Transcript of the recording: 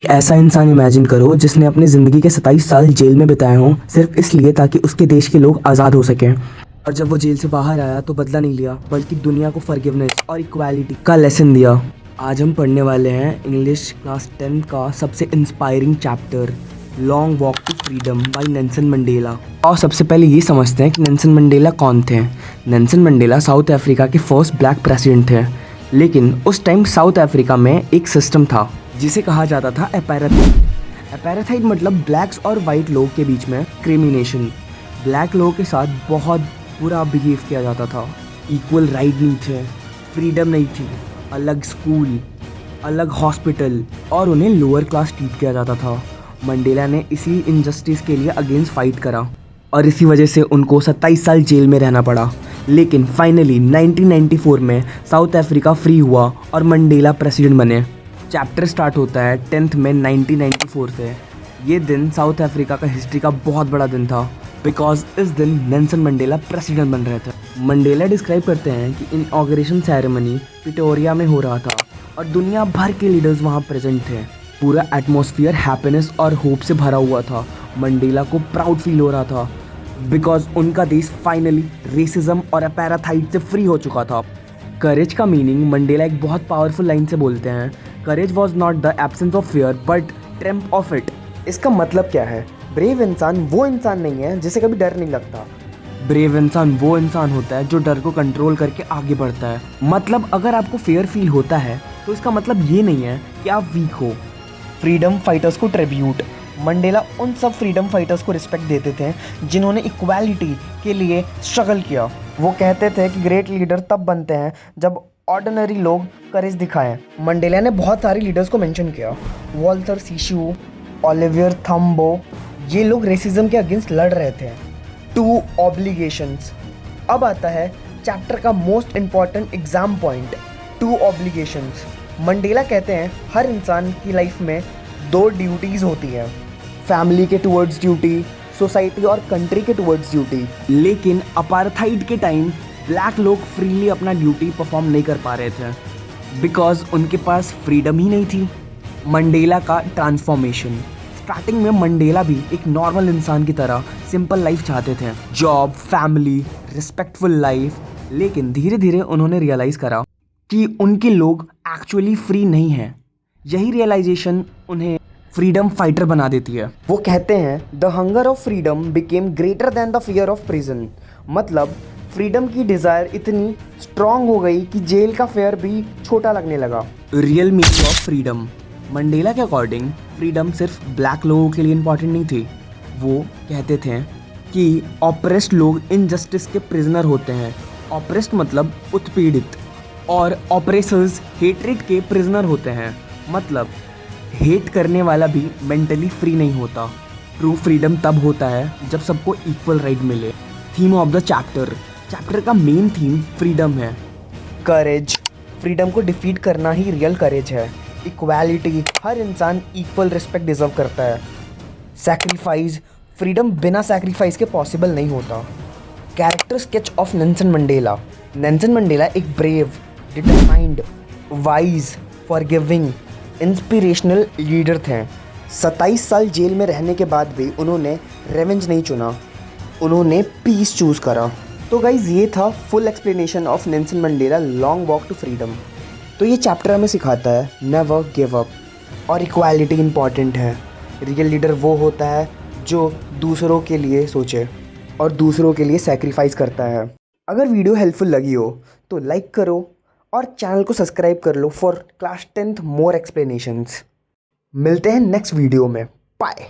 ऐसा इंसान इमेजिन करो जिसने अपनी ज़िंदगी के 27 साल जेल में बिताए हों सिर्फ इसलिए ताकि उसके देश के लोग आज़ाद हो सकें। और जब वो जेल से बाहर आया तो बदला नहीं लिया बल्कि दुनिया को फॉरगिवनेस और इक्वालिटी का लेसन दिया। आज हम पढ़ने वाले हैं इंग्लिश क्लास 10 का सबसे inspiring chapter, long walk to freedom by Nelson Mandela. और सबसे पहले ये समझते हैं कि नेल्सन मंडेला कौन थे। नेल्सन मंडेला साउथ अफ्रीका के फर्स्ट ब्लैक प्रेसिडेंट थे, लेकिन उस टाइम साउथ अफ्रीका में एक सिस्टम था जिसे कहा जाता था एपार्थाइड। एपार्थाइड मतलब ब्लैक्स और वाइट लोग के बीच में क्रिमिनेशन। ब्लैक लोगों के साथ बहुत बुरा बिहेव किया जाता था। इक्वल राइट नहीं थे, फ्रीडम नहीं थी, अलग स्कूल, अलग हॉस्पिटल, और उन्हें लोअर क्लास ट्रीट किया जाता था। मंडेला ने इसी इनजस्टिस के लिए अगेंस्ट फाइट करा और इसी वजह से उनको 27 साल जेल में रहना पड़ा। लेकिन फाइनली 1994 में साउथ अफ्रीका फ्री हुआ और मंडेला प्रेसिडेंट बने। चैप्टर स्टार्ट होता है 10 मई 1994 से। ये दिन साउथ अफ्रीका का हिस्ट्री का बहुत बड़ा दिन था बिकॉज इस दिन नेल्सन मंडेला प्रेसिडेंट बन रहे थे। मंडेला डिस्क्राइब करते हैं कि इनॉग्रेशन सेरेमनी प्रिटोरिया में हो रहा था और दुनिया भर के लीडर्स वहाँ प्रेजेंट थे। पूरा एटमॉस्फेयर हैप्पीनेस और होप से भरा हुआ था। मंडेला को प्राउड फील हो रहा था बिकॉज उनका देश फाइनली रेसिज्म और अपार्थाइड से फ्री हो चुका था। करेज का मीनिंग मंडेला एक बहुत पावरफुल लाइन से बोलते हैं, courage was not the absence of fear but triumph of it. इसका मतलब क्या है? ब्रेव इंसान वो इंसान नहीं है जिसे कभी डर नहीं लगता। ब्रेव इंसान वो इंसान होता है जो डर को कंट्रोल करके आगे बढ़ता है। मतलब अगर आपको फेयर फील होता है तो इसका मतलब ये नहीं है कि आप वीक हो। फ्रीडम फाइटर्स को ट्रिब्यूट। मंडेला उन सब फ्रीडम फाइटर्स को रिस्पेक्ट देते थे जिन्होंने इक्वालिटी के लिए स्ट्रगल किया। वो कहते थे कि ग्रेट लीडर तब बनते हैं जब ऑर्डिनरी लोग करेज दिखाएं। मंडेला ने बहुत सारे लीडर्स को मेंशन किया, वॉल्टर सीशू, ओलिवियर थम्बो, ये लोग रेसिज्म के अगेंस्ट लड़ रहे थे। 2 ऑब्लिगेशंस। अब आता है चैप्टर का most important exam point, 2 obligations. Mandela कहते हैं हर इंसान की लाइफ में 2 ड्यूटीज़ होती हैं, फैमिली के टुवर्ड्स ड्यूटी, सोसाइटी और कंट्री के टुवर्ड्स ड्यूटी। लेकिन अपार्थाइड के टाइम ब्लैक लोग फ्रीली अपना ड्यूटी परफॉर्म नहीं कर पा रहे थे बिकॉज उनके पास फ्रीडम ही नहीं थी। मंडेला का ट्रांसफॉर्मेशन। स्टार्टिंग में मंडेला भी एक नॉर्मल इंसान की तरह सिंपल लाइफ चाहते थे, जॉब, फैमिली, रिस्पेक्टफुल लाइफ। लेकिन धीरे धीरे उन्होंने रियलाइज़ करा कि उनके लोग एक्चुअली फ्री नहीं हैं। यही रियलाइजेशन उन्हें फ्रीडम फाइटर बना देती है। वो कहते हैं the hunger of freedom became greater than the fear of prison. मतलब फ्रीडम की डिज़ायर इतनी स्ट्रांग हो गई कि जेल का फेयर भी छोटा लगने लगा। Real meaning of freedom. Mandela के अकॉर्डिंग फ्रीडम सिर्फ ब्लैक लोगों के लिए इम्पॉर्टेंट नहीं थी। वो कहते थे कि ऑप्रेस्ड लोग इनजस्टिस के प्रिजनर होते हैं। ऑप्रेस्ड मतलब उत्पीड़ित, और ऑपरेसर्स हेट्रेड के प्रिजनर होते हैं। मतलब हेट करने वाला भी मेंटली फ्री नहीं होता। ट्रू फ्रीडम तब होता है जब सबको इक्वल राइट मिले। थीम ऑफ द चैप्टर का मेन थीम फ्रीडम है। करेज, फ्रीडम को डिफीट करना ही रियल करेज है। इक्वालिटी, हर इंसान इक्वल रिस्पेक्ट डिजर्व करता है। सैक्रिफाइस, फ्रीडम बिना सैक्रिफाइस के पॉसिबल नहीं होता। Character sketch of Nelson Mandela. Nelson Mandela एक brave, determined, wise, forgiving, inspirational leader थे। 27 साल जेल में रहने के बाद भी उन्होंने रेवेंज नहीं चुना, उन्होंने पीस चूज़ करा। तो गाइज़ ये था full explanation of Nelson Mandela long walk to freedom. तो ये चैप्टर हमें सिखाता है नेवर गिव अप और इक्वालिटी इम्पॉर्टेंट है। रियल लीडर वो होता है जो दूसरों के लिए सोचे और दूसरों के लिए सैक्रिफाइस करता है। अगर वीडियो हेल्पफुल लगी हो तो लाइक करो और चैनल को सब्सक्राइब कर लो for class 10th more explanations. मिलते हैं नेक्स्ट वीडियो में। बाय।